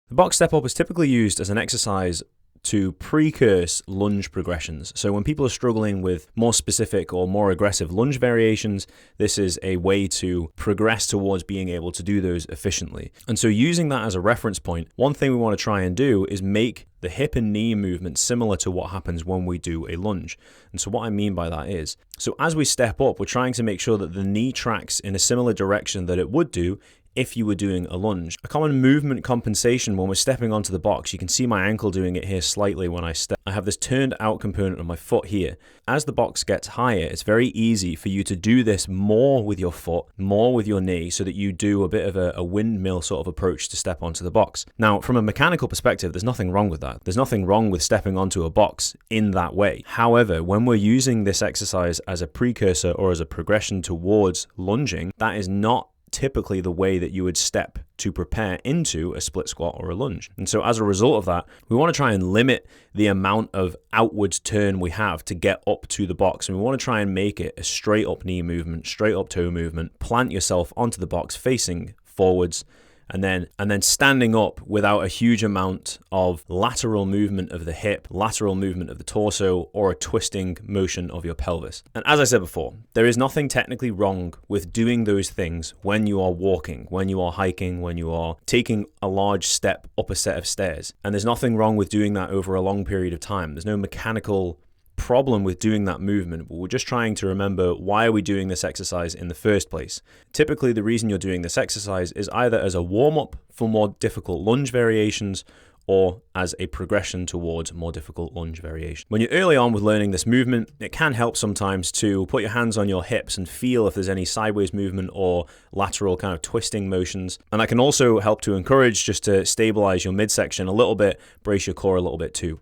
The box step up is typically used as an exercise to precurse lunge progressions. So when people are struggling with more specific or more aggressive lunge variations, this is a way to progress towards being able to do those efficiently. And so using that as a reference point, one thing we want to try and do is make the hip and knee movement similar to what happens when we do a lunge. And so what I mean by that is, so as we step up, we're trying to make sure that the knee tracks in a similar direction that it would do if you were doing a lunge. A common movement compensation when we're stepping onto the box, you can see my ankle doing it here slightly when I step. I have this turned out component of my foot here. As the box gets higher, it's very easy for you to do this more with your foot, more with your knee, so that you do a bit of a windmill sort of approach to step onto the box. Now, from a mechanical perspective, there's nothing wrong with that. There's nothing wrong with stepping onto a box in that way. However, when we're using this exercise as a precursor or as a progression towards lunging, that is not typically the way that you would step to prepare into a split squat or a lunge. And so as a result of that, we want to try and limit the amount of outwards turn we have to get up to the box. And we want to try and make it a straight up knee movement, straight up toe movement, plant yourself onto the box facing forwards, and then standing up without a huge amount of lateral movement of the hip, lateral movement of the torso, or a twisting motion of your pelvis. And as I said before, there is nothing technically wrong with doing those things when you are walking, when you are hiking, when you are taking a large step up a set of stairs. And there's nothing wrong with doing that over a long period of time. There's no mechanical problem with doing that movement, but we're just trying to remember, why are we doing this exercise in the first place? Typically, the reason you're doing this exercise is either as a warm-up for more difficult lunge variations or as a progression towards more difficult lunge variation. When you're early on with learning this movement, it can help sometimes to put your hands on your hips and feel if there's any sideways movement or lateral kind of twisting motions. And that can also help to encourage just to stabilize your midsection a little bit, brace your core a little bit too.